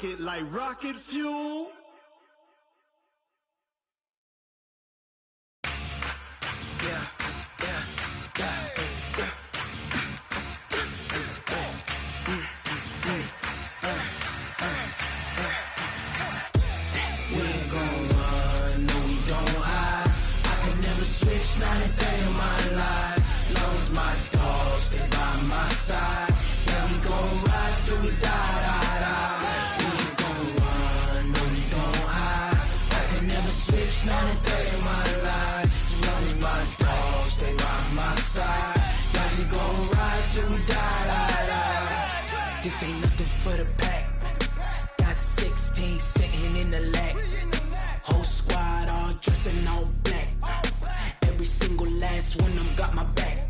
rocket like rocket fuel. Not a day in my life. Lost my dogs, they by my side. Yeah, we gon' ride till we die. We ain't gon' run, no, we gon' hide. I can never switch, not a day in my life. As long as my dogs, they by my side. Yeah, we gon' ride till we die. This ain't nothing for the pack. Got 16 sitting in the lap. Whole squad all dressing all black. Every single last one of them got my back.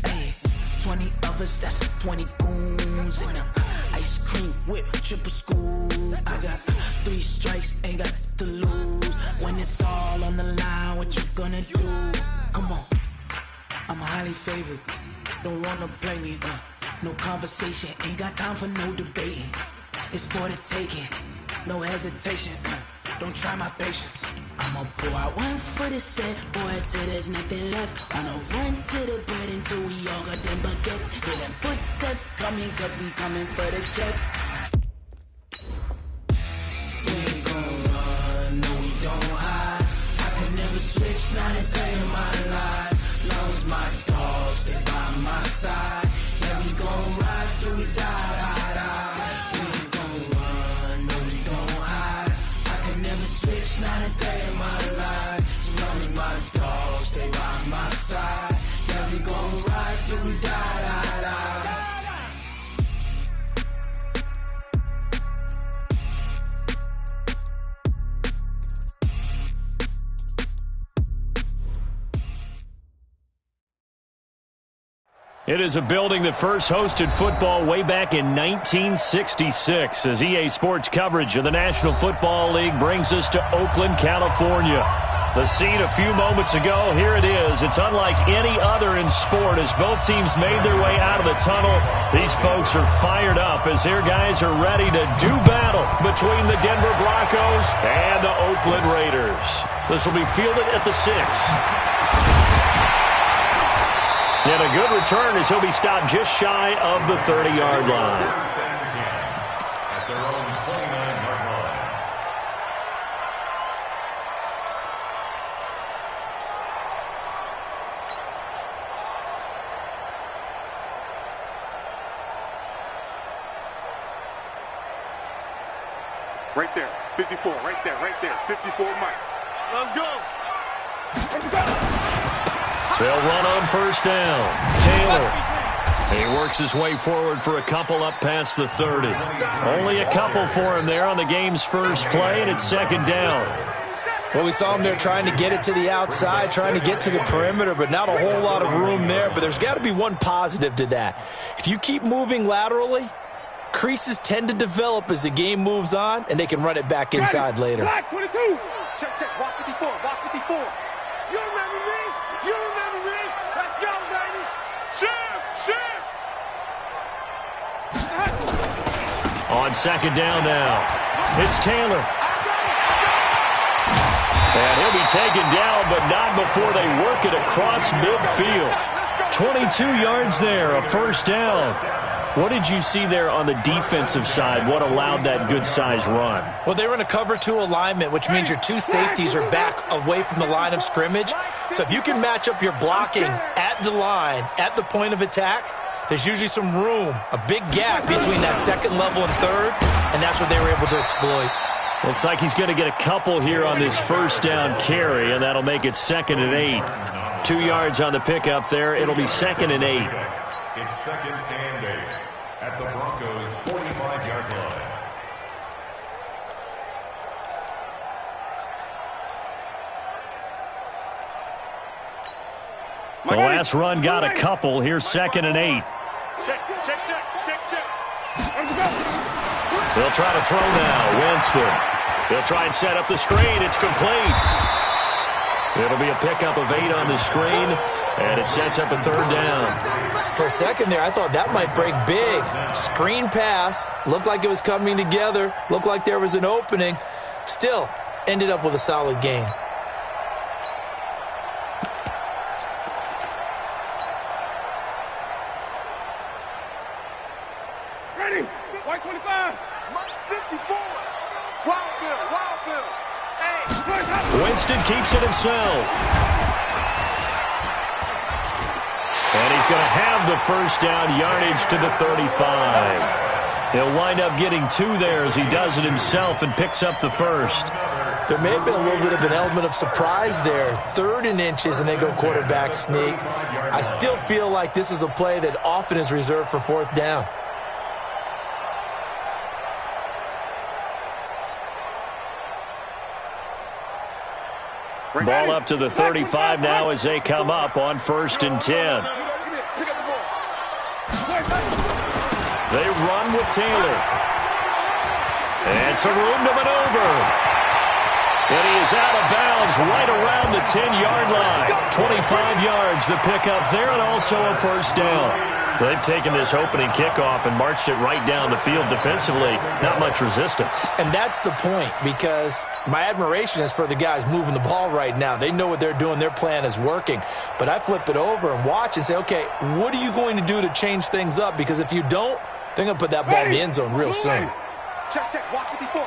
Hey, 20 of us, that's 20 goons in them. Ice cream whip, triple school. I got 3 strikes, ain't got to lose. When it's all on the line, what you gonna do? Come on, I'm highly favored. Don't wanna play me, no conversation. Ain't got time for no debating. It's for the taking, no hesitation. Don't try my patience. I'ma pour out one for the set, boy, till there's nothing left. On a run to the bed until we all got them baguettes. Hear them footsteps coming, cause we coming for the check. We ain't gon' run, no, we don't hide. I could never switch, not a day in my life. Lost my dogs, they by my side. Yeah, we gon' ride till we die. We ain't gon' run, no, we don't hide. I could never switch, not a day in my life. As long as my dogs, they by my side. Yeah, we gon' ride till we die. It is a building that first hosted football way back in 1966 as EA Sports coverage of the National Football League brings us to Oakland, California. The scene a few moments ago, here it is. It's unlike any other in sport as both teams made their way out of the tunnel. These folks are fired up as their guys are ready to do battle between the Denver Broncos and the Oakland Raiders. This will be fielded at the 6. And a good return as he'll be stopped just shy of the 30-yard line. At their own 29-yard line. Right there, 54, right there, 54, Mike. Let's go. Let's go. They'll run on first down. Taylor. He works his way forward for a couple up past the 30. Only a couple for him there on the game's first play, and it's second down. Well, we saw him there trying to get it to the outside, trying to get to the perimeter, but not a whole lot of room there. But there's got to be one positive to that. If you keep moving laterally, creases tend to develop as the game moves on, and they can run it back inside later. Black 22. Check, watch 54, watch 54. You remember me? You remember me? Let's go, baby. Shoot. On second down now, it's Taylor. And he'll be taken down, but not before they work it across midfield. 22 yards there, a first down. What did you see there on the defensive side? What allowed that good-sized run? Well, they were in a cover 2 alignment, which means your 2 safeties are back away from the line of scrimmage. So if you can match up your blocking at the line, at the point of attack, there's usually some room, a big gap between that second level and third, and that's what they were able to exploit. Looks like he's going to get a couple here on this first down carry, and that'll make it second and 8. 2 yards on the pickup there. It'll be second and 8. It's second and 8 at the Broncos' 45-yard line. The last run got a couple. Here's second and 8. Check. They'll try to throw now. Winston. They'll try and set up the screen. It's complete. It'll be a pickup of 8 on the screen. And it sets up a third down. For a second there, I thought that might break big. Screen pass. Looked like it was coming together. Looked like there was an opening. Still, ended up with a solid gain. Ready? White 25. 54. Wild Bill. Hey. Winston keeps it himself. And he's going to have the first down, yardage to the 35. He'll wind up getting 2 there as he does it himself and picks up the first. There may have been a little bit of an element of surprise there. 3rd and inches, and they go quarterback sneak. I still feel like this is a play that often is reserved for 4th down. Ball up to the 35 now as they come up on 1st and 10. They run with Taylor. And some room to maneuver. And he is out of bounds right around the 10-yard line. 25 yards the pickup there, and also a first down. They've taken this opening kickoff and marched it right down the field defensively. Not much resistance. And that's the point, because my admiration is for the guys moving the ball right now. They know what they're doing. Their plan is working. But I flip it over and watch and say, okay, what are you going to do to change things up? Because if you don't, they're going to put that ball in the end zone real soon. Check. Watch 54.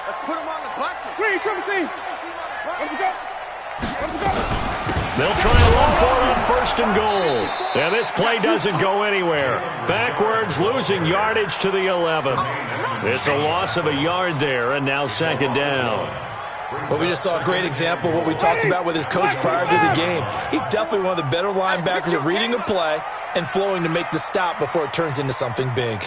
Let's put him on the buses. Green, let him go. They'll try to run for it on 1st and goal. And this play doesn't go anywhere. Backwards, losing yardage to the 11. It's a loss of a yard there, and now 2nd down. But we just saw a great example of what we talked about with his coach prior to the game. He's definitely one of the better linebackers at reading a play and flowing to make the stop before it turns into something big.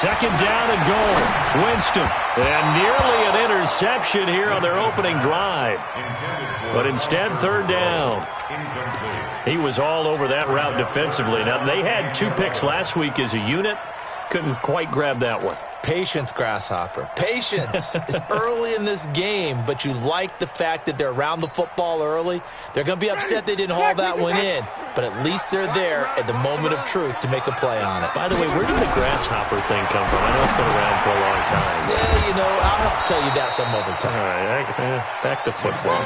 2nd down and goal. Winston. And nearly an interception here on their opening drive. But instead, 3rd down. He was all over that route defensively. Now, they had 2 picks last week as a unit. Couldn't quite grab that one. Patience, Grasshopper. Patience. It's early in this game, but you like the fact that they're around the football early. They're going to be upset they didn't haul that one in, but at least they're there at the moment of truth to make a play on it. By the way, where did the Grasshopper thing come from? I know it's been around for a long time. Yeah, I'll have to tell you that some other time. All right, back to football.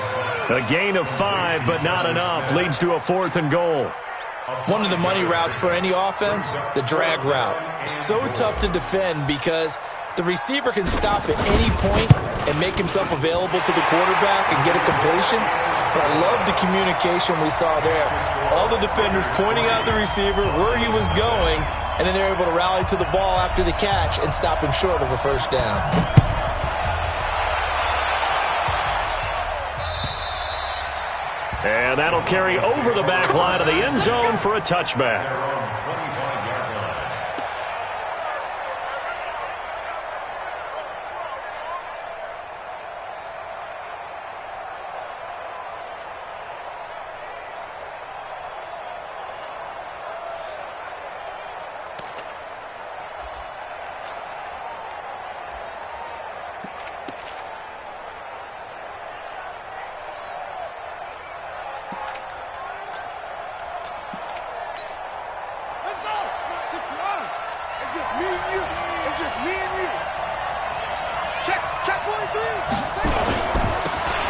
A gain of 5, but not enough. Leads to a 4th and goal. One of the money routes for any offense, the drag route. So tough to defend because the receiver can stop at any point and make himself available to the quarterback and get a completion. But I love the communication we saw there. All the defenders pointing out the receiver, where he was going, and then they're able to rally to the ball after the catch and stop him short of a first down. And that'll carry over the back line of the end zone for a touchback.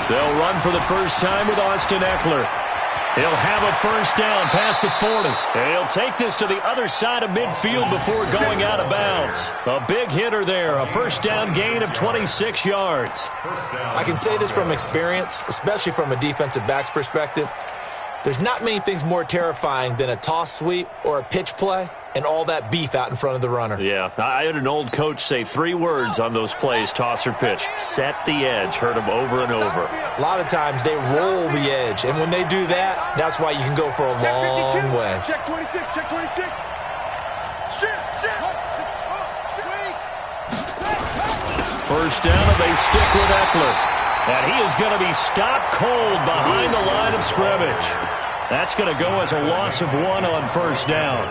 They'll run for the first time with Austin Eckler. He'll have a first down past the 40. And he'll take this to the other side of midfield before going out of bounds. A big hitter there, a first down gain of 26 yards. I can say this from experience, especially from a defensive back's perspective. There's not many things more terrifying than a toss sweep or a pitch play and all that beef out in front of the runner. Yeah, I had an old coach say 3 words on those plays, toss or pitch. Set the edge. Heard him over and over. A lot of times they roll the edge, and when they do that, that's why you can go for a long way. Check 26, check 26. First down, and they stick with Eckler. And he is going to be stopped cold behind the line of scrimmage. That's going to go as a loss of 1 on first down.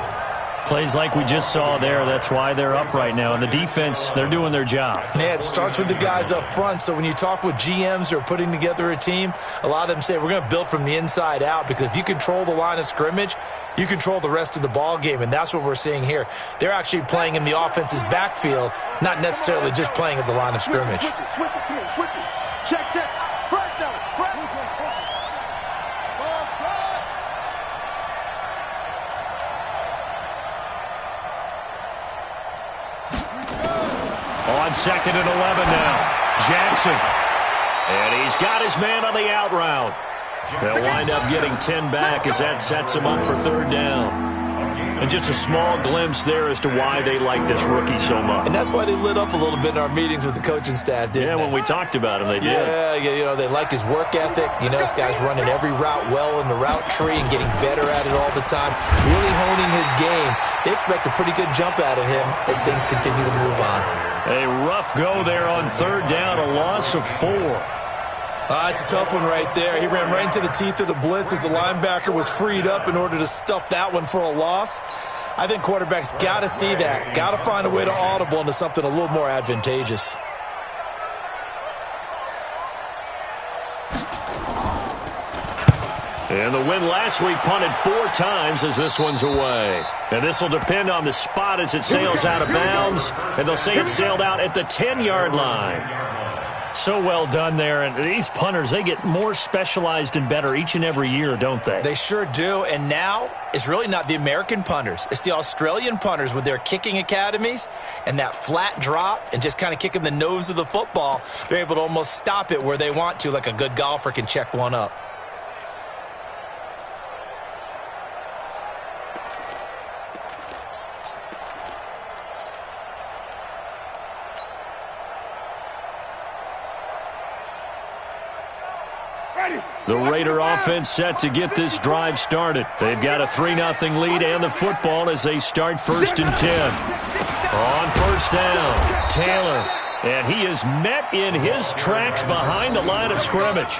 Plays like we just saw there. That's why they're up right now. And the defense, they're doing their job. Yeah, it starts with the guys up front. So when you talk with GMs who are putting together a team, a lot of them say we're going to build from the inside out, because if you control the line of scrimmage, you control the rest of the ball game, and that's what we're seeing here. They're actually playing in the offense's backfield, not necessarily just playing at the line of scrimmage. Switch it, come on, switch it. Check. Fresh down, fresh. On 2nd and 11 now. Jackson. And he's got his man on the out route. They'll wind up getting 10 back as that sets him up for 3rd down. And just a small glimpse there as to why they like this rookie so much. And that's why they lit up a little bit in our meetings with the coaching staff, didn't they? When we talked about him, they did. Yeah, they like his work ethic. This guy's running every route well in the route tree and getting better at it all the time, really honing his game. They expect a pretty good jump out of him as things continue to move on. A rough go there on 3rd down, a loss of 4. It's a tough one right there. He ran right into the teeth of the blitz as the linebacker was freed up in order to stuff that one for a loss. I think quarterbacks got to see that. Got to find a way to audible into something a little more advantageous. And the win last week punted 4 times as this one's away. And this will depend on the spot as it sails out of bounds. And they'll say it sailed out at the 10-yard line. So well done there. And these punters, they get more specialized and better each and every year, don't they? They sure do. And now it's really not the American punters. It's the Australian punters with their kicking academies and that flat drop and just kind of kicking the nose of the football. They're able to almost stop it where they want to, like a good golfer can check one up. The Raider offense set to get this drive started. They've got a 3-0 lead and the football as they start 1st and 10. On 1st down, Taylor. And he is met in his tracks behind the line of scrimmage.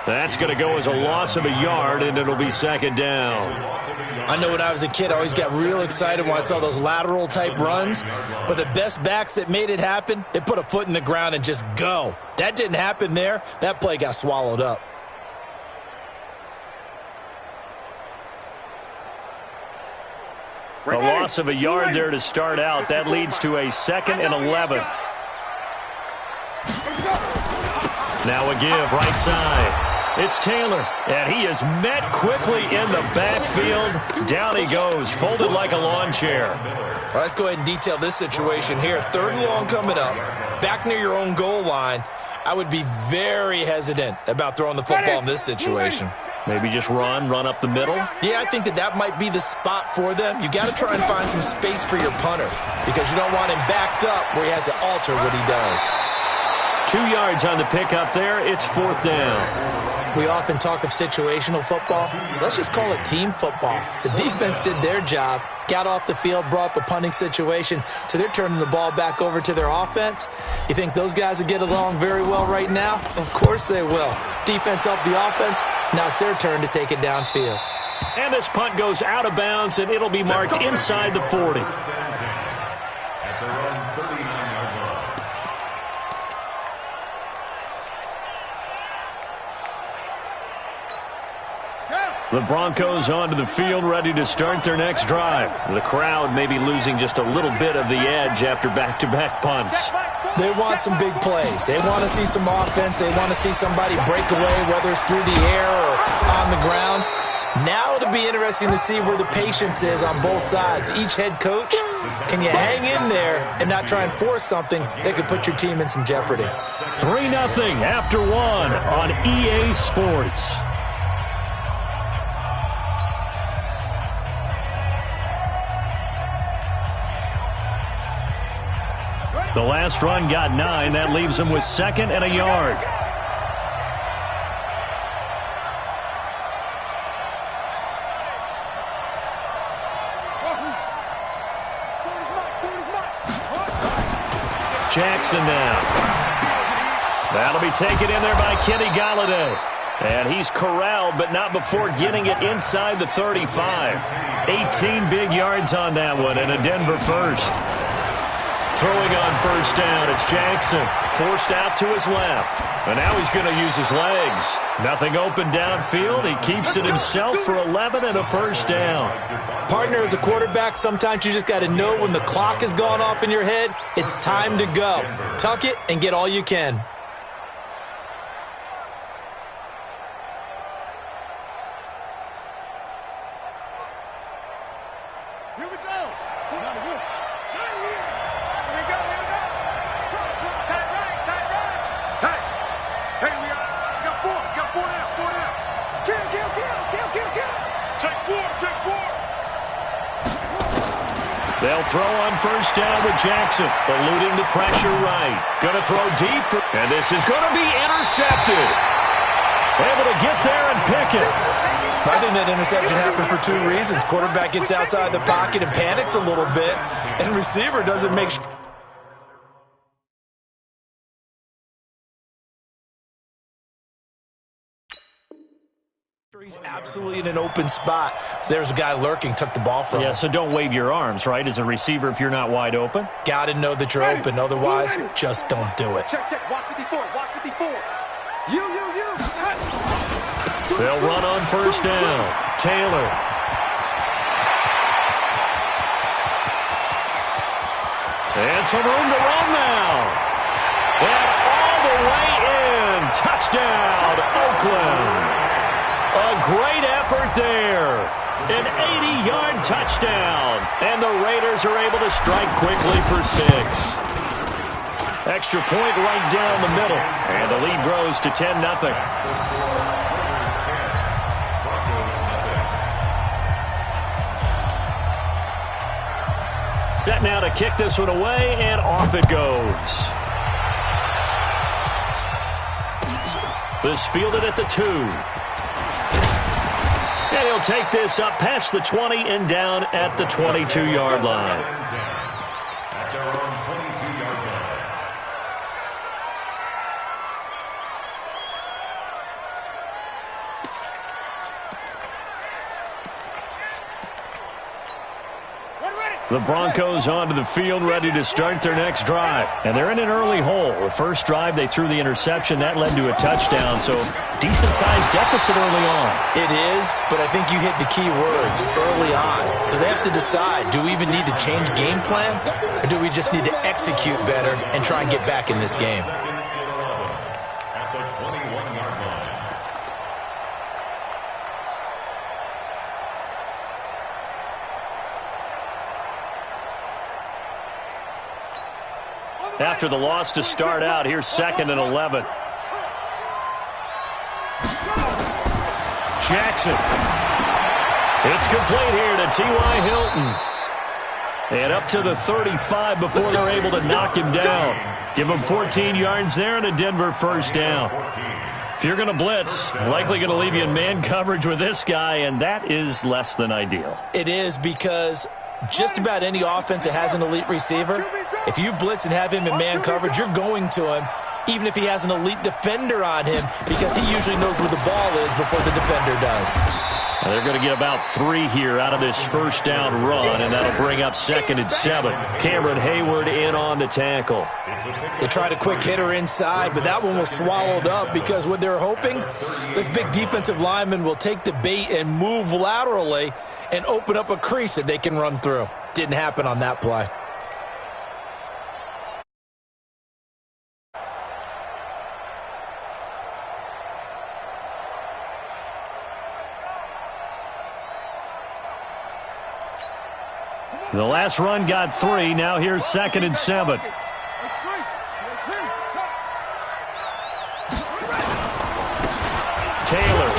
That's going to go as a loss of a yard, and it'll be 2nd down. I know when I was a kid, I always got real excited when I saw those lateral-type runs. But the best backs that made it happen, they put a foot in the ground and just go. That didn't happen there. That play got swallowed up. A loss of a yard there to start out. That leads to a 2nd and 11. Now a give right side. It's Taylor, and he is met quickly in the backfield. Down he goes, folded like a lawn chair. All right, let's go ahead and detail this situation here. 3rd and long coming up, back near your own goal line. I would be very hesitant about throwing the football in this situation. Maybe just run up the middle? Yeah, I think that might be the spot for them. You got to try and find some space for your punter because you don't want him backed up where he has to alter what he does. 2 yards on the pickup there. It's 4th down. We often talk of situational football. Let's just call it team football. The defense did their job, got off the field, brought up a punting situation, so they're turning the ball back over to their offense. You think those guys will get along very well right now? Of course they will. Defense helped the offense. Now it's their turn to take it downfield. And this punt goes out of bounds, and it'll be marked inside the 40. The Broncos onto the field, ready to start their next drive. The crowd may be losing just a little bit of the edge after back-to-back punts. They want some big plays. They want to see some offense. They want to see somebody break away, whether it's through the air or on the ground. Now it'll be interesting to see where the patience is on both sides. Each head coach, can you hang in there and not try and force something that could put your team in some jeopardy? 3-0 after 1 on EA Sports. The last run got 9. That leaves them with 2nd and a yard. Jackson now. That'll be taken in there by Kenny Galladay. And he's corralled, but not before getting it inside the 35. 18 big yards on that one, and a Denver first. Throwing on first down, it's Jackson. Forced out to his left. And now he's going to use his legs. Nothing open downfield. He keeps it himself for 11 and a first down. Partner, as a quarterback, sometimes you just got to know when the clock has gone off in your head, it's time to go. Tuck it and get all you can. They'll throw on first down with Jackson, eluding the pressure right. Going to throw deep, and this is going to be intercepted. Able to get there and pick it. I think that interception happened for two reasons. Quarterback gets outside the pocket and panics a little bit, and receiver doesn't make sure. He's absolutely in an open spot. So there's a guy lurking, took the ball from him. Yeah, so don't wave your arms, right, as a receiver if you're not wide open. Got to know that you're open. Otherwise, just don't do it. Check, watch 54, watch 54. You. They'll run on first down. Taylor. And some room to run now. And all the way in. Touchdown, Oakland. A great effort there. An 80-yard touchdown. And the Raiders are able to strike quickly for 6. Extra point right down the middle. And the lead grows to 10-0. Set now to kick this one away, and off it goes. This fielded at the 2. And he'll take this up past the 20 and down at the 22-yard line. At their own 22-yard line. The Broncos onto the field, ready to start their next drive. And they're in an early hole. The first drive, they threw the interception. That led to a touchdown, so decent-sized deficit early on. It is, but I think you hit the key words, early on. So they have to decide, do we even need to change game plan, or do we just need to execute better and try and get back in this game? At the 21-yard line. After the loss to start out, here's 2nd and 11. Jackson. It's complete here to T.Y. Hilton. And up to the 35 before they're able to knock him down. Give him 14 yards there and a Denver first down. If you're going to blitz, likely going to leave you in man coverage with this guy, and that is less than ideal. It is, because just about any offense that has an elite receiver, if you blitz and have him in man coverage, you're going to him, even if he has an elite defender on him, because he usually knows where the ball is before the defender does. Now they're going to get about 3 here out of this first down run, and that'll bring up 2nd and 7. Cameron Hayward in on the tackle. They tried a quick hitter inside, but that one was swallowed up because what they're hoping, this big defensive lineman will take the bait and move laterally and open up a crease that they can run through. Didn't happen on that play. The last run got 3. Now here's 2nd and 7. Taylor.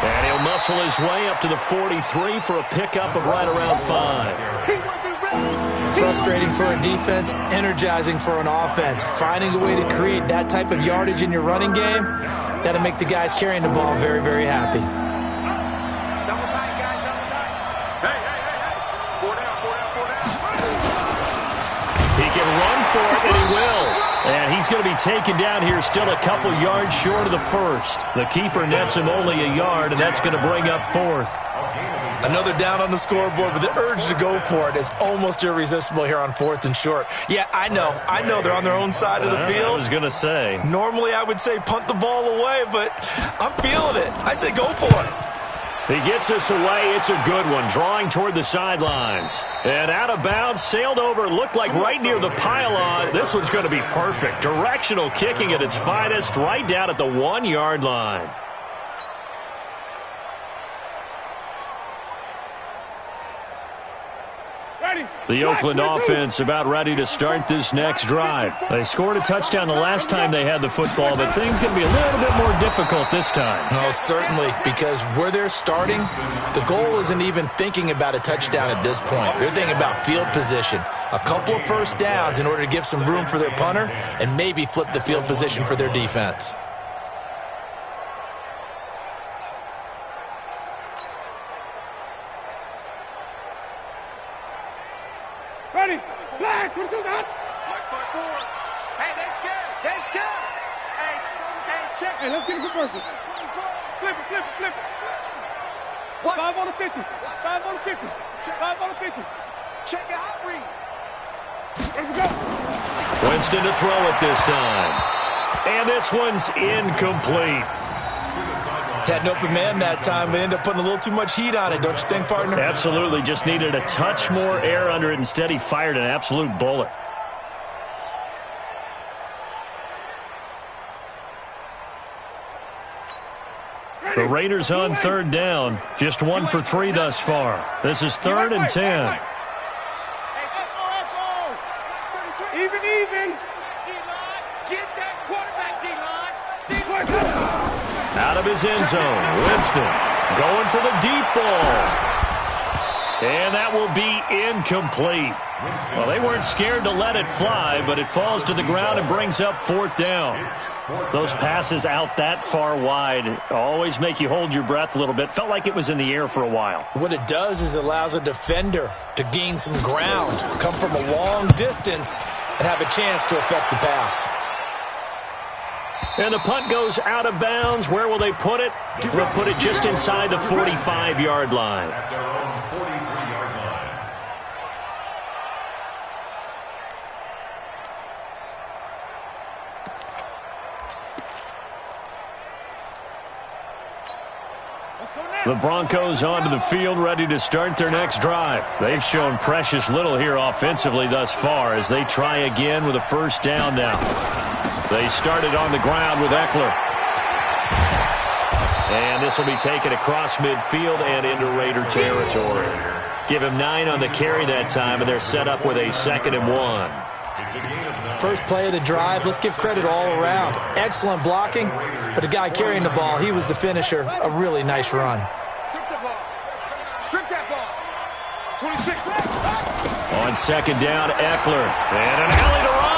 And he'll muscle his way up to the 43 for a pickup of right around 5. Frustrating for a defense, energizing for an offense. Finding a way to create that type of yardage in your running game, that'll make the guys carrying the ball very, very happy. Double tight, guys, double tight. Hey. 4 down. He can run for it, and he will. And he's he's going to be taken down here, still a couple yards short of the first. The keeper nets him only a yard, and that's going to bring up fourth. Another down on the scoreboard, but the urge to go for it is almost irresistible here on 4th and short. Yeah, I know they're on their own side of the field. I was going to say. Normally I would say punt the ball away, but I'm feeling it. I say go for it. He gets us away. It's a good one, drawing toward the sidelines. And out of bounds, sailed over, looked like right near the pylon. This one's going to be perfect. Directional kicking at its finest, right down at the 1-yard line. The Oakland offense about ready to start this next drive. They scored a touchdown the last time they had the football, but things going to be a little bit more difficult this time. No, certainly, because where they're starting, the goal isn't even thinking about a touchdown at this point. They're thinking about field position, a couple of first downs in order to give some room for their punter, and maybe flip the field position for their defense. Ready? Flag! What do that? March by 4. Hey, they scared! They scared! Hey, check. Hey, let's get a good person. Flip it. What? 5 on the 50. 5 on the 50. 5 on the 50. Check it out, read. Here we go. Winston to throw it this time. And this one's incomplete. Had an open man that time, but ended up putting a little too much heat on it, don't you think, partner? Absolutely. Just needed a touch more air under it. Instead, he fired an absolute bullet. The Raiders on 3rd down. Just 1 for 3 thus far. This is 3rd and 10. Even. Get that quarterback, D-line. Out of his end zone, Winston going for the deep ball. And that will be incomplete. Well, they weren't scared to let it fly, but it falls to the ground and brings up 4th down. Those passes out that far wide always make you hold your breath a little bit. Felt like it was in the air for a while. What it does is it allows a defender to gain some ground, come from a long distance, and have a chance to affect the pass. And the punt goes out of bounds. Where will they put it? They'll put it just inside the 45-yard line. At their own 43-yard line. The Broncos onto the field, ready to start their next drive. They've shown precious little here offensively thus far as they try again with a first down now. They started on the ground with Eckler. And this will be taken across midfield and into Raider territory. Give him 9 on the carry that time, and they're set up with a 2nd and 1. First play of the drive, let's give credit all around. Excellent blocking, but the guy carrying the ball, he was the finisher. A really nice run. Strip that ball. 26. On 2nd down, Eckler. And an alley to run.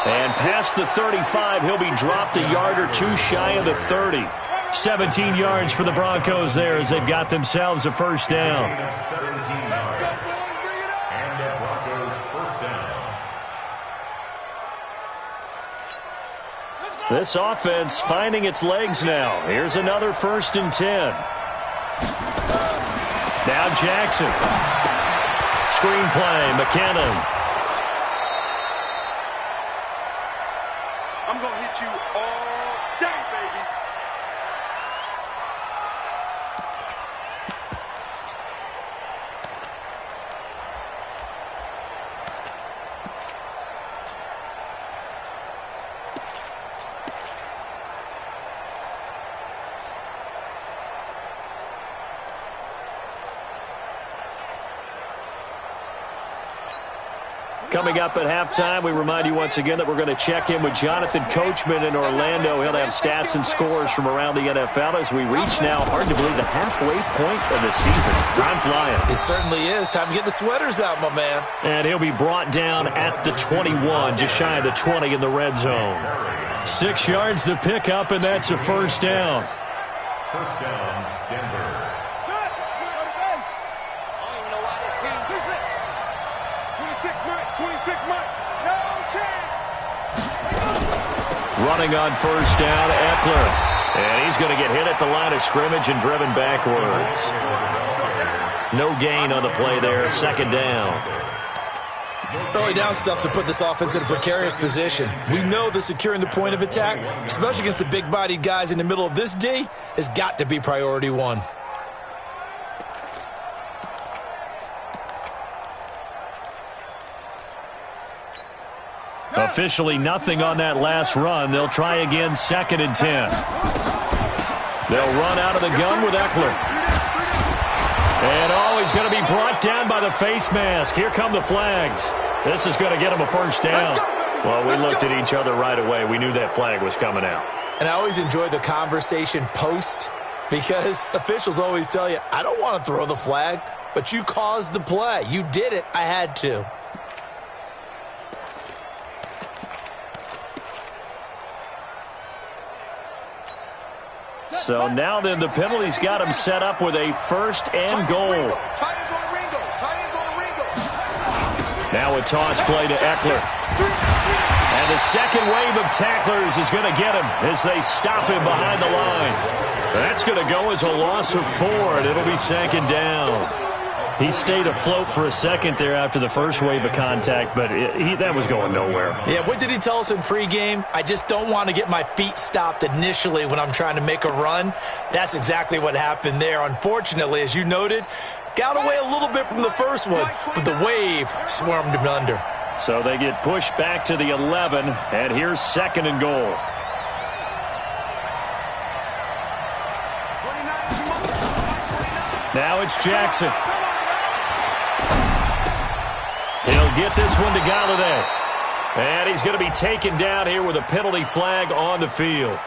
And past the 35, he'll be dropped a yard or 2 shy of the 30. 17 yards for the Broncos there as they've got themselves a first down. 17 yards. And the Broncos first down. This offense finding its legs now. Here's another 1st and 10. Now Jackson. Screenplay, McKinnon. I'm going to hit you all day, baby. Coming up at halftime, we remind you once again that we're going to check in with Jonathan Coachman in Orlando. He'll have stats and scores from around the NFL as we reach now, hard to believe, the halfway point of the season. Time flying. It certainly is. Time to get the sweaters out, my man. And he'll be brought down at the 21, just shy of the 20 in the red zone. 6 yards the pickup, and that's a first down. First down, Denver. 26 months, no chance. Running on first down, Eckler. And he's going to get hit at the line of scrimmage and driven backwards. No gain on the play there, second down. Early down stuff to put this offense in a precarious position. We know that securing the point of attack, especially against the big-bodied guys in the middle of this D, has got to be priority one. Officially nothing on that last run. They'll try again, 2nd and 10. They'll run out of the gun with Eckler. And he's going to be brought down by the face mask. Here come the flags. This is going to get him a first down. Well, we looked at each other right away. We knew that flag was coming out. And I always enjoy the conversation post because officials always tell you, I don't want to throw the flag, but you caused the play. You did it. I had to. So now then the penalty's got him set up with a 1st and goal. Now a toss play to Eckler. And the second wave of tacklers is going to get him as they stop him behind the line. That's going to go as a loss of 4, and it'll be 2nd down. He stayed afloat for a second there after the first wave of contact, but that was going nowhere. Yeah, what did he tell us in pregame? I just don't want to get my feet stopped initially when I'm trying to make a run. That's exactly what happened there. Unfortunately, as you noted, got away a little bit from the first one, but the wave swarmed him under. So they get pushed back to the 11, and here's 2nd and goal. Now it's Jackson. He'll get this one to Galladay. And he's going to be taken down here with a penalty flag on the field.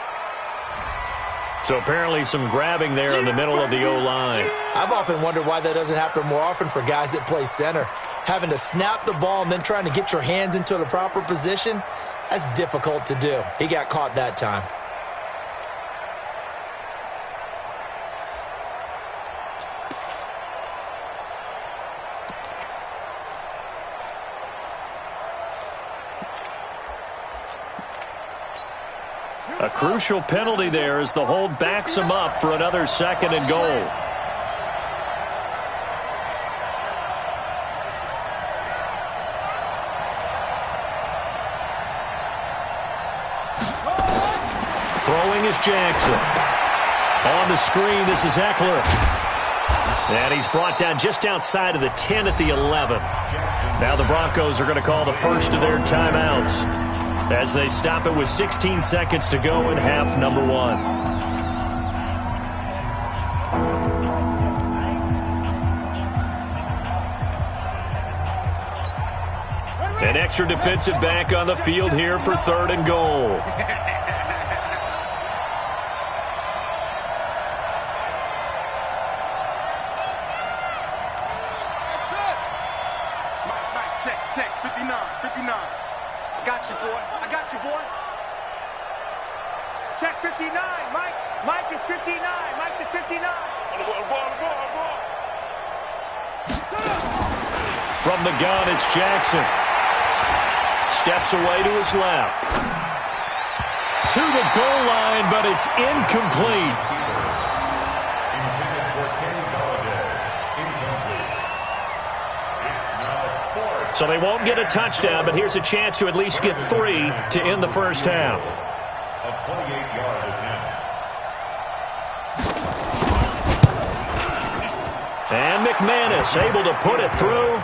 So apparently some grabbing there in the middle of the O-line. I've often wondered why that doesn't happen more often for guys that play center. Having to snap the ball and then trying to get your hands into the proper position, that's difficult to do. He got caught that time. A crucial penalty there as the hold backs him up for another 2nd and goal. Throwing is Jackson. On the screen, this is Eckler. And he's brought down just outside of the 10 at the 11. Now the Broncos are going to call the first of their timeouts as they stop it with 16 seconds to go in half number 1. An extra defensive back on the field here for 3rd and goal. Check, 59. I got you, boy. Check 59. Mike is 59. Mike to 59. From the gun, it's Jackson. Steps away to his left. To the goal line, but it's incomplete. So they won't get a touchdown, but here's a chance to at least get 3 to end the first half. A 28-yard attempt. And McManus able to put it through.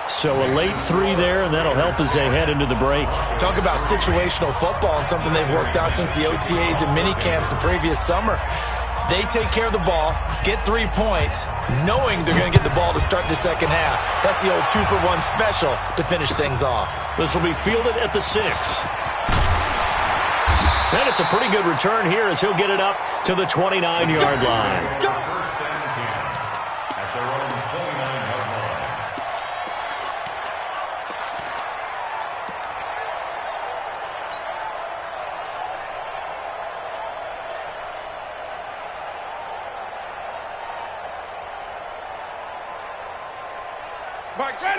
So a late 3 there, and that'll help as they head into the break. Talk about situational football and something they've worked out since the OTAs and mini camps the previous summer. They take care of the ball, get 3 points, knowing they're going to get the ball to start the second half. That's the old 2-for-1 special to finish things off. This will be fielded at the 6. And it's a pretty good return here as he'll get it up to the 29-yard line. First and 10 at their own 29-yard line.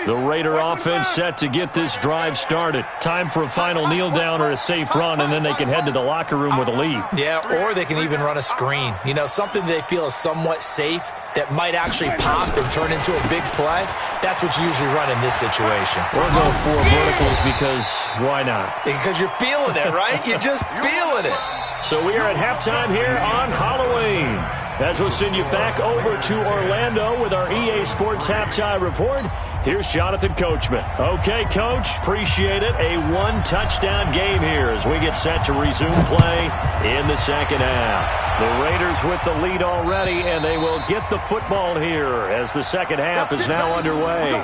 The Raider offense set to get this drive started. Time for a final kneel down or a safe run, and then they can head to the locker room with a lead. Yeah, or they can even run a screen. You know, something they feel is somewhat safe that might actually pop and turn into a big play. That's what you usually run in this situation. Or go for verticals because why not? Because you're feeling it, right? You're just feeling it. So we are at halftime here on Halloween. As we'll send you back over to Orlando with our EA Sports Halftime Report, here's Jonathan Coachman. Okay, Coach, appreciate it. A one-touchdown game here as we get set to resume play in the second half. The Raiders with the lead already, and they will get the football here as the second half is now underway.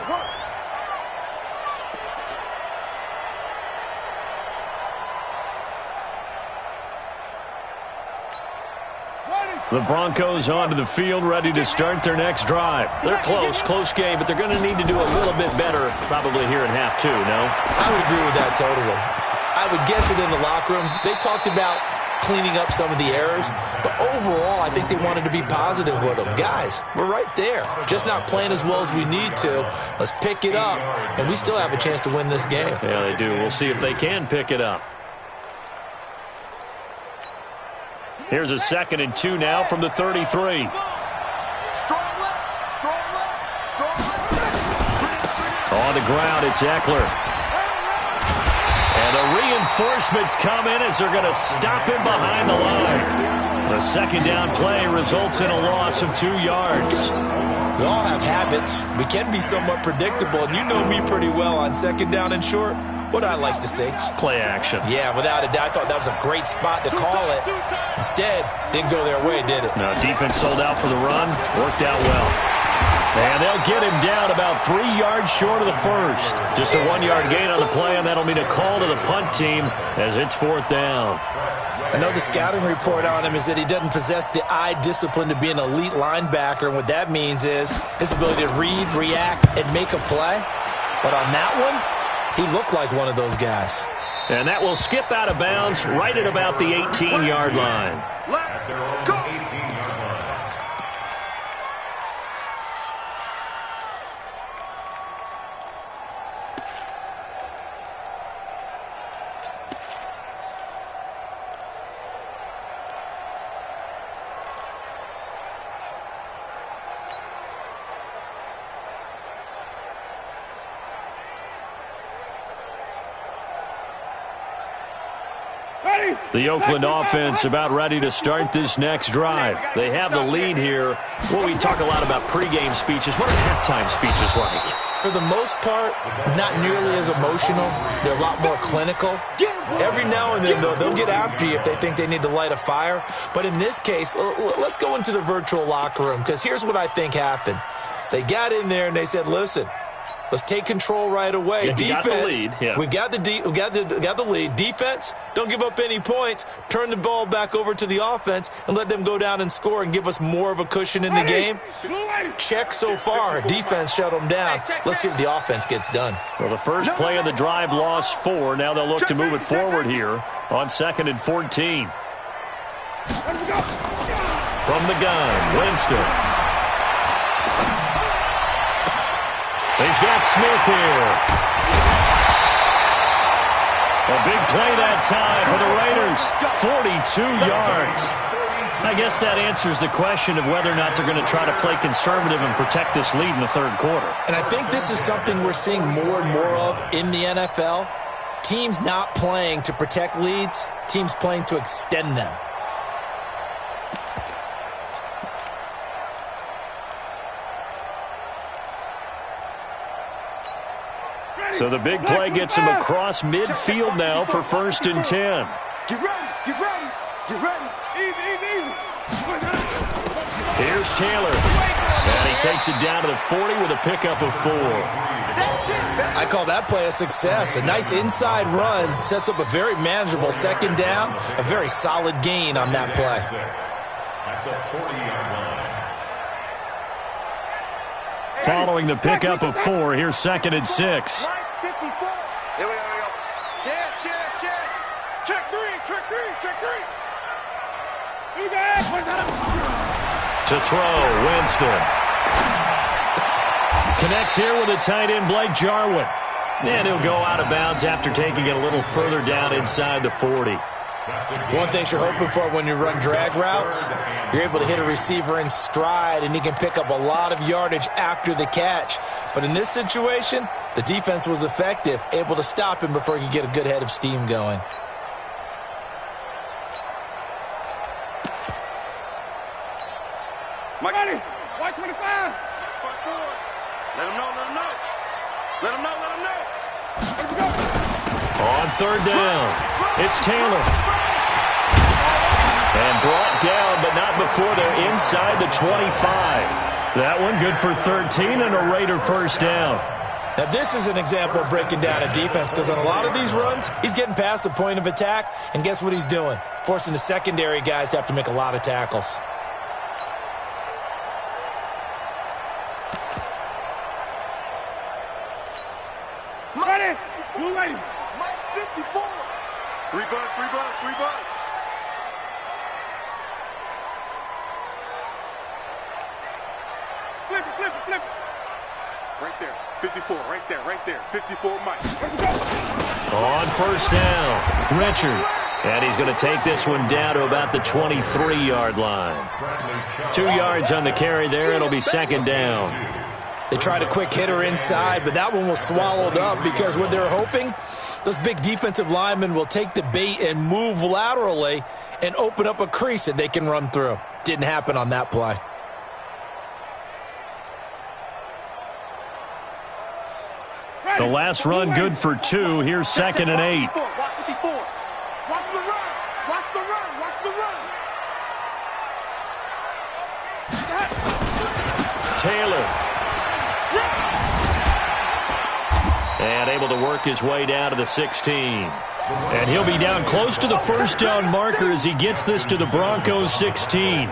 The Broncos onto the field, ready to start their next drive. They're close game, but they're going to need to do a little bit better probably here in half two, no? I would agree with that totally. I would guess it in the locker room. They talked about cleaning up some of the errors, but overall, I think they wanted to be positive with them. Guys, we're right there. Just not playing as well as we need to. Let's pick it up, and we still have a chance to win this game. Yeah, they do. We'll see if they can pick it up. Here's a 2nd and 2 now from the 33. Strong left, strong left, strong left. On the ground, it's Eckler. And the reinforcements come in as they're going to stop him behind the line. The second down play results in a loss of 2 yards. We all have habits. We can be somewhat predictable, and you know me pretty well on second down and short. What I like to see? Play action. Yeah, without a doubt. I thought that was a great spot to call it. Instead, didn't go their way, did it? No, defense sold out for the run. Worked out well. And they'll get him down about 3 yards short of the first. Just a 1-yard gain on the play, and that'll mean a call to the punt team as it's 4th down. I know the scouting report on him is that he doesn't possess the eye discipline to be an elite linebacker, and what that means is his ability to read, react, and make a play. But on that one, he looked like one of those guys. And that will skip out of bounds right at about the 18-yard line. Left, go. The Oakland offense about ready to start this next drive. They have the lead here. Well, we talk a lot about pregame speeches. What are halftime speeches like? For the most part, not nearly as emotional. They're a lot more clinical. Every now and then, though, they'll get after you if they think they need to light a fire. But in this case, let's go into the virtual locker room, because here's what I think happened. They got in there and they said, listen, let's take control right away. Yeah, defense, got the lead. Yeah. we got the lead. Defense, don't give up any points. Turn the ball back over to the offense and let them go down and score and give us more of a cushion in the game. Check so far. Defense shut them down. Let's see if the offense gets done. Well, the first play of the drive lost 4. Now they'll look to move it forward here on 2nd and 14. From the gun, Winston. He's got Smith here. A big play that time for the Raiders. 42 yards. I guess that answers the question of whether or not they're going to try to play conservative and protect this lead in the third quarter. And I think this is something we're seeing more and more of in the NFL. Teams not playing to protect leads, teams playing to extend them. So the big play gets him across midfield now for 1st and 10. Get ready, get ready, get ready. Easy. Here's Taylor. And he takes it down to the 40 with a pickup of 4. I call that play a success. A nice inside run sets up a very manageable 2nd down. A very solid gain on that play. At the 40-yard line. Following the pickup of 4, here's 2nd and 6. Here we go. Chance. Check three. To throw, Winston. Connects here with a tight end, Blake Jarwin. And he'll go out of bounds after taking it a little further down inside the 40. One thing you're hoping for when you run drag routes, you're able to hit a receiver in stride, and he can pick up a lot of yardage after the catch. But in this situation, the defense was effective, able to stop him before he could get a good head of steam going. Mike, ready? White 25. Let him know, let him know. Let him know, let him know. Let's go. On third down, it's Taylor. And brought down, but not before they're inside the 25. That one good for 13 and a Raider first down. Now, this is an example of breaking down a defense, because on a lot of these runs, he's getting past the point of attack, and guess what he's doing? Forcing the secondary guys to have to make a lot of tackles. Ready? Blue lady. Mike 54. 3 bucks, 3 bucks, 3 bucks. Flip it, flip it, flip it. Right there. 54, right there, right there. 54, Mike. On first down, Richard. And he's going to take this one down to about the 23-yard line. 2 yards on the carry there. It'll be second down. They tried a quick hitter inside, but that one was swallowed up because what they're hoping, those big defensive linemen will take the bait and move laterally and open up a crease that they can run through. Didn't happen on that play. The last run good for 2. Here's second and 8. Watch 54. Watch the run. Watch the run. Watch the run. Taylor. And able to work his way down to the 16. And he'll be down close to the first down marker as he gets this to the Broncos 16.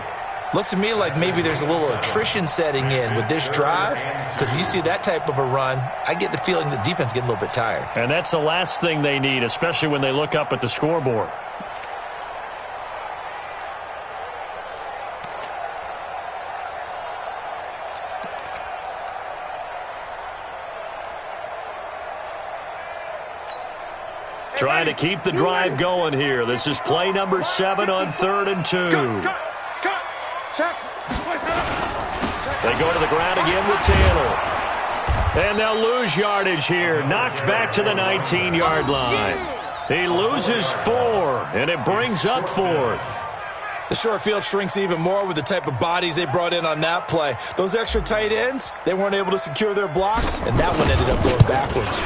Looks to me like maybe there's a little attrition setting in with this drive, because when you see that type of a run, I get the feeling the defense getting a little bit tired. And that's the last thing they need, especially when they look up at the scoreboard. Trying to keep the drive going here. This is play number 7 on 3rd and 2. Cut. Check. They go to the ground again with Taylor. And they'll lose yardage here. Knocked back to the 19-yard line. He loses 4, and it brings up 4th. The short field shrinks even more with the type of bodies they brought in on that play. Those extra tight ends, they weren't able to secure their blocks, and that one ended up going backwards.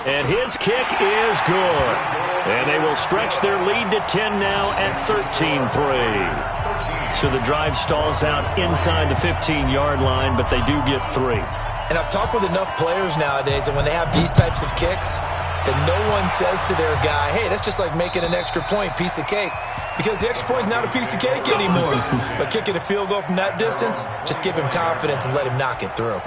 And his kick is good. And they will stretch their lead to 10 now at 13-3. So the drive stalls out inside the 15-yard line, but they do get 3. And I've talked with enough players nowadays that when they have these types of kicks, that no one says to their guy, hey, that's just like making an extra point, piece of cake. Because the extra point is not a piece of cake anymore. But kicking a field goal from that distance, just give him confidence and let him knock it through.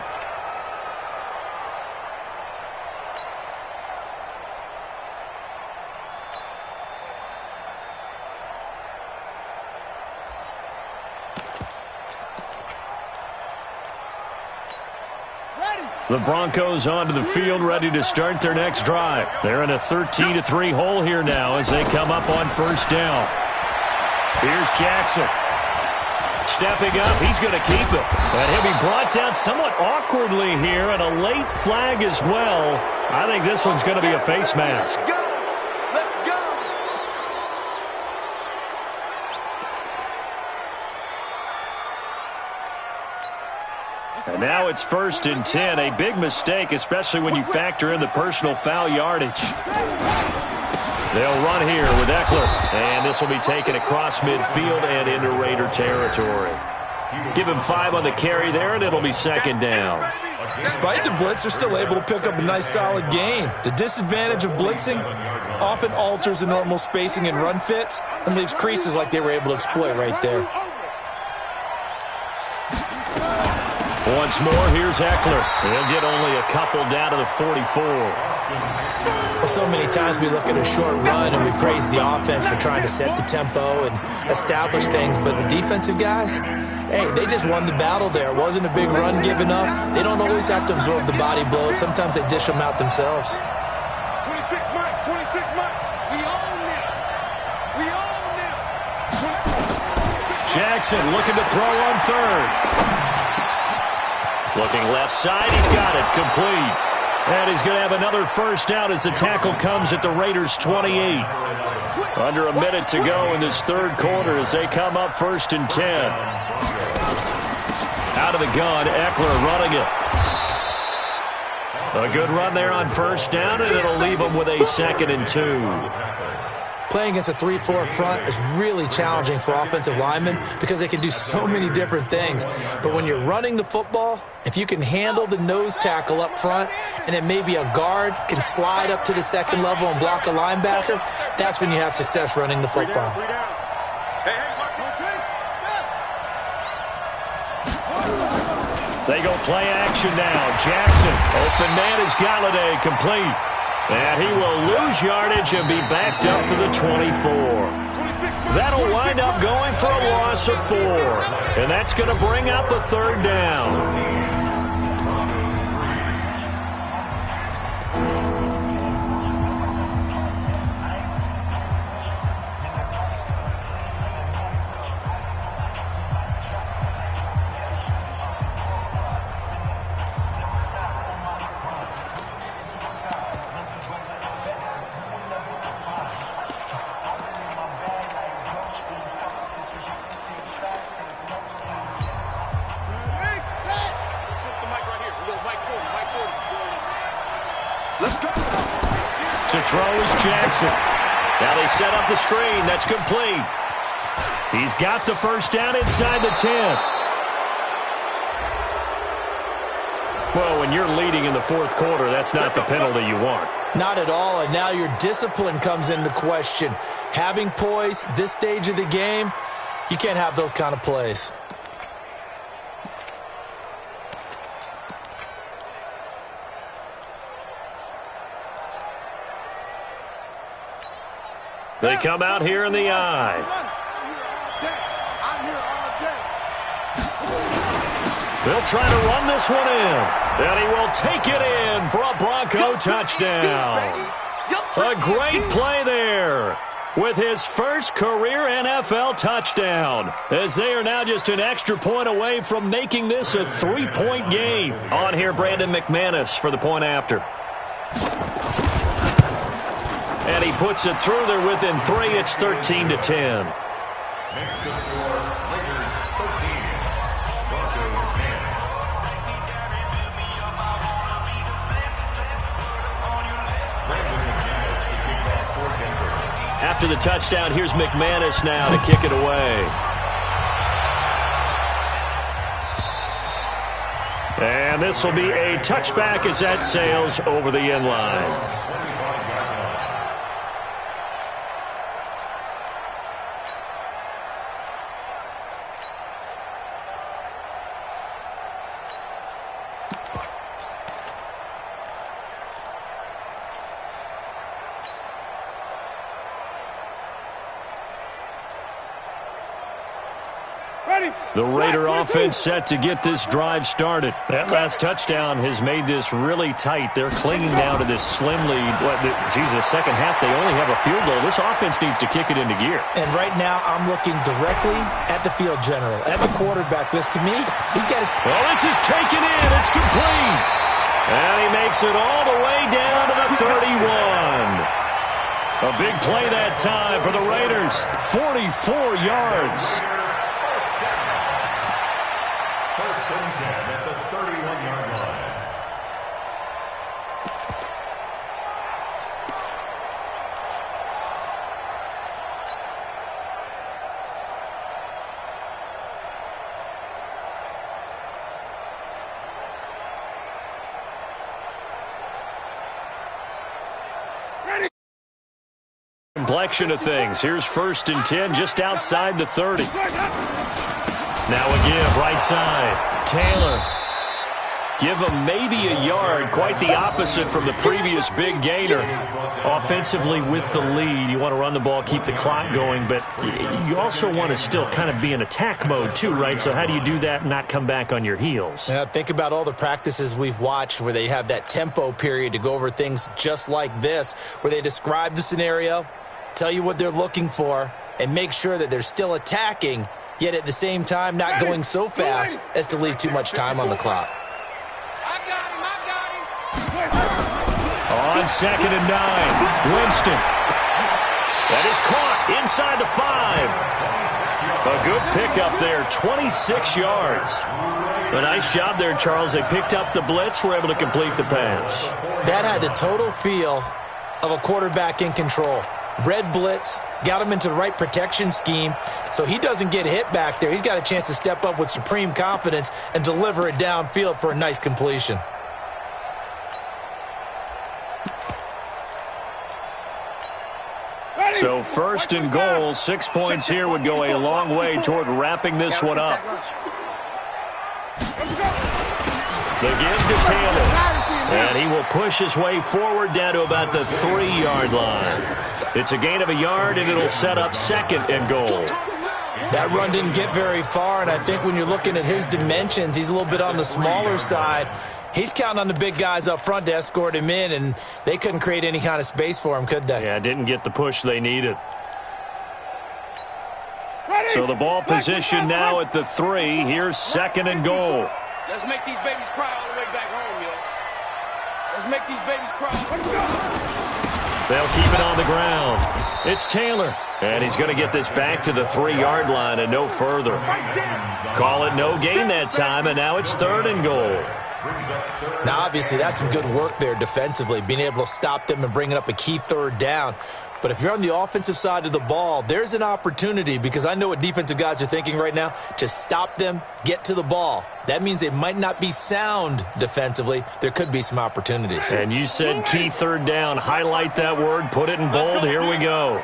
The Broncos onto the field, ready to start their next drive. They're in a 13-3 hole here now as they come up on first down. Here's Jackson. Stepping up, he's going to keep it. And he'll be brought down somewhat awkwardly here, and a late flag as well. I think this one's going to be a face mask. And now it's 1st and 10. A big mistake, especially when you factor in the personal foul yardage. They'll run here with Eckler. And this will be taken across midfield and into Raider territory. Give him 5 on the carry there, and it'll be second down. Despite the blitz, they're still able to pick up a nice solid gain. The disadvantage of blitzing often alters the normal spacing and run fits and leaves creases like they were able to exploit right there. Once more, here's Eckler. He'll get only a couple down to the 44. Well, so many times we look at a short run and we praise the offense for trying to set the tempo and establish things, but the defensive guys, hey, they just won the battle there. It wasn't a big run given up. They don't always have to absorb the body blows. Sometimes they dish them out themselves. 26 Mike, 26 Mike. We own them. We own them. Jackson looking to throw on third. Looking left side, he's got it, complete. And he's going to have another first down as the tackle comes at the Raiders' 28. Under a minute to go in this third quarter as they come up 1st and 10. Out of the gun, Eckler running it. A good run there on first down, and it'll leave them with a 2nd and 2. Playing against a 3-4 front is really challenging for offensive linemen because they can do so many different things. But when you're running the football, if you can handle the nose tackle up front and then maybe a guard can slide up to the 2nd level and block a linebacker, that's when you have success running the football. They go play action now. Jackson, open man is Galladay, complete. And he will lose yardage and be backed up to the 24. That'll wind up going for a loss of 4. And that's going to bring out the 3rd down. To throw is Jackson. Now they set up the screen. That's complete. He's got the first down inside the 10. Well, when you're leading in the 4th quarter, that's not the penalty you want. Not at all, and now your discipline comes into question. Having poise this stage of the game, you can't have those kind of plays. They come out here in the eye. They'll try to run this one in. And he will take it in for a Bronco touchdown. A great play there with his first career NFL touchdown, as they are now just an extra point away from making this a 3-point game. On here, Brandon McManus for the point after. And he puts it through there within 3. It's 13-10. Next to score, Raiders 13, Broncos 10. Brandon McManus to kick off for Denver. After the touchdown, here's McManus now to kick it away. And this will be a touchback as that sails over the end line. The Raider offense set to get this drive started. That last touchdown has made this really tight. They're clinging now to this slim lead. Second half, they only have a field goal. This offense needs to kick it into gear. And right now, I'm looking directly at the field general, at the quarterback. Because to me, he's got it. Well, this is taken in. It's complete. And he makes it all the way down to the 31. A big play that time for the Raiders. 44 yards. First and 10 at the 31-yard line. Complexion of things. Here's 1st and 10 just outside the 30. Now again, right side. Taylor Give them maybe a yard, quite the opposite from the previous big gainer. Offensively with the lead, you want to run the ball, keep the clock going, but you also want to still kind of be in attack mode too, right? So how do you do that and not come back on your heels? Yeah, think about all the practices we've watched where they have that tempo period to go over things just like this, where they describe the scenario, tell you what they're looking for, and make sure that they're still attacking, yet at the same time not going so fast as to leave too much time on the clock. On 2nd and 9, Winston. That is caught inside the 5. A good pickup there, 26 yards. A nice job there, Charles. They picked up the blitz, were able to complete the pass. That had the total feel of a quarterback in control. Red blitz, got him into the right protection scheme, so he doesn't get hit back there. He's got a chance to step up with supreme confidence and deliver it downfield for a nice completion. So 1st and goal, 6 points here would go a long way toward wrapping this one up. The give to Taylor. And he will push his way forward down to about the 3-yard line. It's a gain of a yard, and it'll set up 2nd and goal. That run didn't get very far, and I think when you're looking at his dimensions, he's a little bit on the smaller side. He's counting on the big guys up front to escort him in, and they couldn't create any kind of space for him, could they? Yeah, didn't get the push they needed. So the ball position now at the 3. Here's 2nd and goal. Let's make these babies cry all the way back home, yo. Let's make these babies cry. They'll keep it on the ground. It's Taylor. And he's going to get this back to the 3-yard line and no further. Call it no gain that time, and now it's 3rd and goal. Now, obviously, that's some good work there defensively, being able to stop them and bringing up a key 3rd down. But if you're on the offensive side of the ball, there's an opportunity, because I know what defensive guys are thinking right now. Just stop them, get to the ball. That means they might not be sound defensively. There could be some opportunities. And you said key 3rd down. Highlight that word. Put it in bold. Here we go.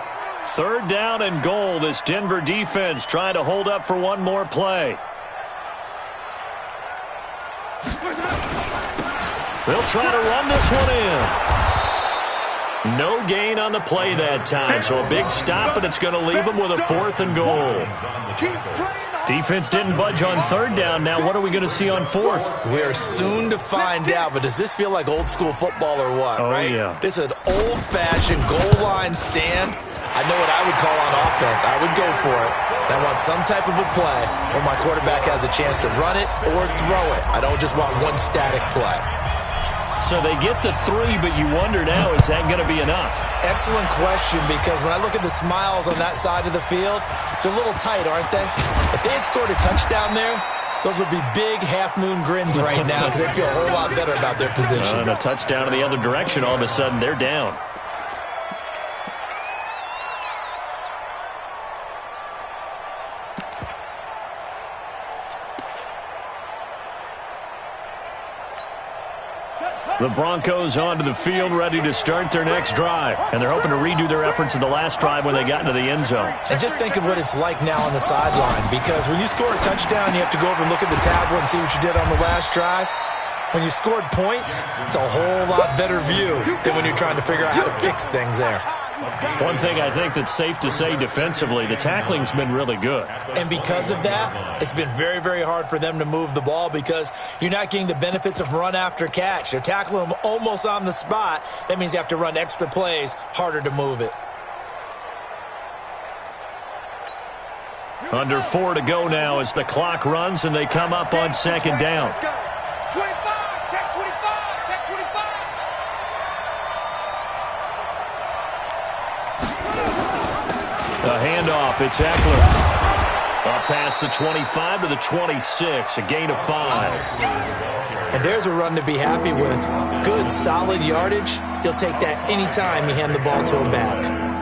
3rd down and goal. This Denver defense trying to hold up for one more play. They'll try to run this one in. No gain on the play that time, so a big stop, and it's going to leave them with a 4th and goal. Defense didn't budge on 3rd down. Now what are we going to see on 4th? We are soon to find out, but does this feel like old school football or what? Oh, right? Yeah. This is an old-fashioned goal line stand. I know what I would call on offense. I would go for it. I want some type of a play where my quarterback has a chance to run it or throw it. I don't just want one static play. So they get the 3, but you wonder now, is that going to be enough? Excellent question, because when I look at the smiles on that side of the field, they're a little tight, aren't they? If they had scored a touchdown there, those would be big half-moon grins right now, because they'd feel a whole lot better about their position. And a touchdown in the other direction, all of a sudden they're down. The Broncos onto the field, ready to start their next drive. And they're hoping to redo their efforts in the last drive when they got into the end zone. And just think of what it's like now on the sideline, because when you score a touchdown, you have to go over and look at the tablet and see what you did on the last drive. When you scored points, it's a whole lot better view than when you're trying to figure out how to fix things there. One thing I think that's safe to say defensively, the tackling's been really good. And because of that, it's been very, very hard for them to move the ball, because you're not getting the benefits of run after catch. They're tackling them almost on the spot. That means you have to run extra plays, harder to move it. Under 4 to go now as the clock runs and they come up on 2nd down. 25, check 25, check 25. A handoff, it's Eckler. Up past the 25 to the 26, a gain of 5. And there's a run to be happy with. Good, solid yardage. He'll take that anytime you hand the ball to him back.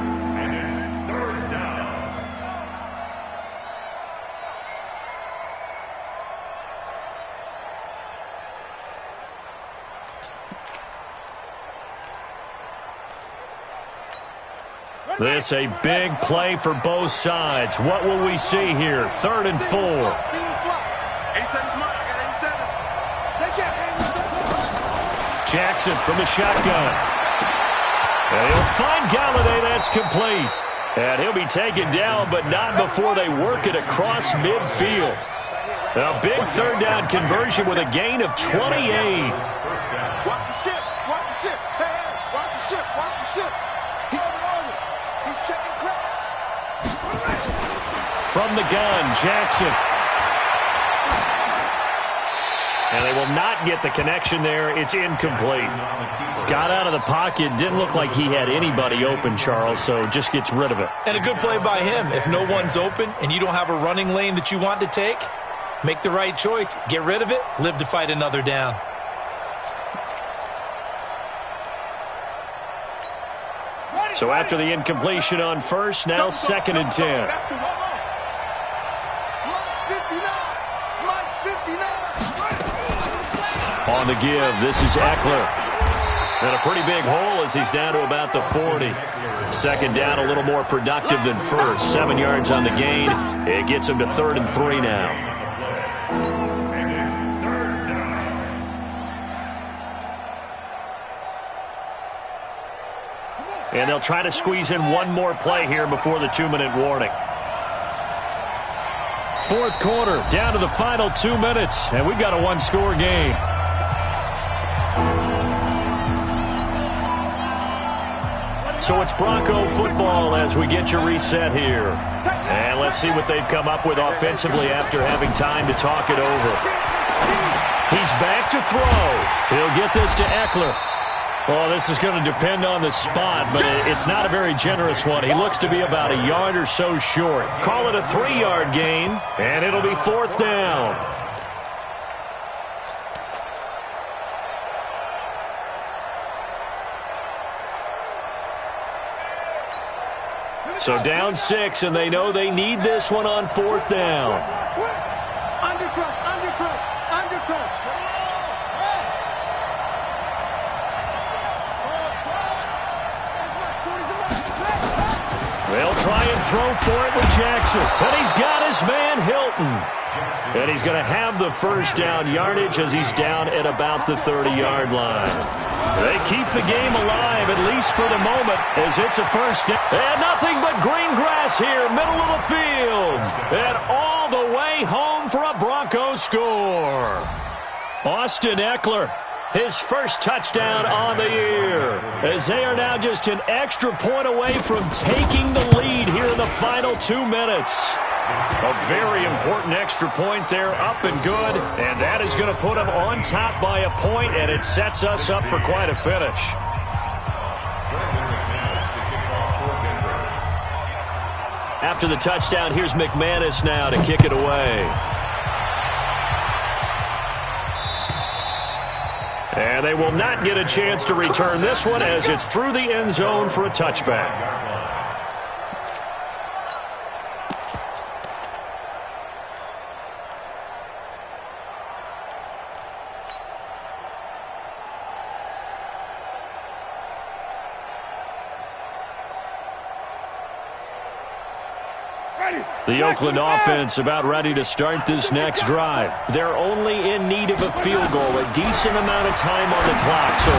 This a big play for both sides. What will we see here? 3rd and 4. 87's mine. I got 87. Take it. Jackson from the shotgun. And he'll find Galladay. That's complete. And he'll be taken down, but not before they work it across midfield. A big third down conversion with a gain of 28. Watch the ship. Watch the ship. Hey, watch the ship. Watch the ship. He's on it. He's checking crap. From the gun, Jackson. And they will not get the connection there. It's incomplete. Got out of the pocket. Didn't look like he had anybody open, Charles, so just gets rid of it. And a good play by him. If no one's open and you don't have a running lane that you want to take, make the right choice. Get rid of it. Live to fight another down. So after the incompletion on first, now 2nd and 10. That's the one. Mike's 59. Mike's 59. On the give, this is Eckler. And a pretty big hole as he's down to about the 40. Second down, a little more productive than first. 7 yards on the gain. It gets him to 3rd and 3 now. And they'll try to squeeze in one more play here before the 2-minute warning. Fourth quarter, down to the final 2 minutes, and we've got a one-score game. So it's Bronco football as we get your reset here. And let's see what they've come up with offensively after having time to talk it over. He's back to throw. He'll get this to Eckler. Oh, this is going to depend on the spot, but it's not a very generous one. He looks to be about a yard or so short. Call it a 3-yard gain, and it'll be 4th down. So down 6, and they know they need this one on 4th down. Undercrush, undercrush, undercrush. They'll try and throw for it with Jackson. And he's got his man Hilton. And he's going to have the first down yardage as he's down at about the 30-yard line. They keep the game alive, at least for the moment, as it's a first down. And nothing but green grass here, middle of the field. And all the way home for a Broncos score. Austin Eckler, his first touchdown on the year, as they are now just an extra point away from taking the lead here in the final 2 minutes. A very important extra point there, up and good, and that is going to put them on top by a point, and it sets us up for quite a finish. After the touchdown, here's McManus now to kick it away. And they will not get a chance to return this one as it's through the end zone for a touchback. The Oakland offense about ready to start this next drive. They're only in need of a field goal, a decent amount of time on the clock. So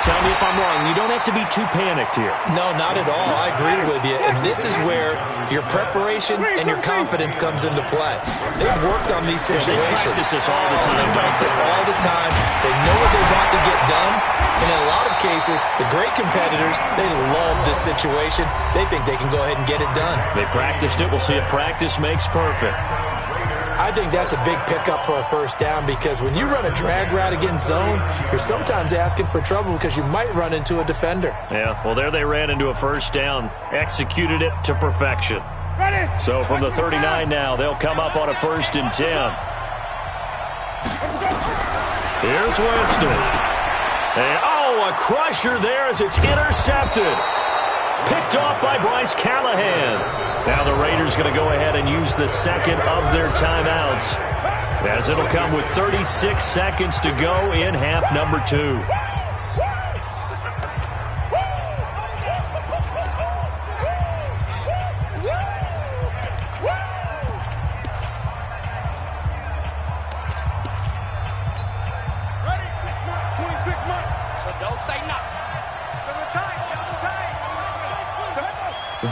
tell me if I'm wrong. You don't have to be too panicked here. No, not at all. I agree with you. And this is where your preparation and your confidence comes into play. They've worked on these situations. They practice this all the time. They practice it all the time. They know what they want to get done. And in a lot of cases, the great competitors, they love this situation. They think they can go ahead and get it done. They practiced it. We'll see if practice makes perfect. I think that's a big pickup for a first down because when you run a drag route against zone, you're sometimes asking for trouble because you might run into a defender. Yeah, well, there they ran into a first down, executed it to perfection. Ready? So from the 39 now, they'll come up on a 1st and 10. Here's Winston. And, oh, a crusher there as it's intercepted. Picked off by Bryce Callahan. Now the Raiders going to go ahead and use the second of their timeouts, as it'll come with 36 seconds to go in half number 2.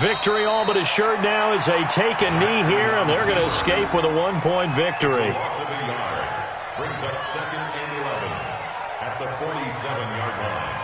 Victory all but assured now as they take a knee here, and they're going to escape with a 1-point victory. Loss of a yard brings up 2nd and 11 at the 47-yard line.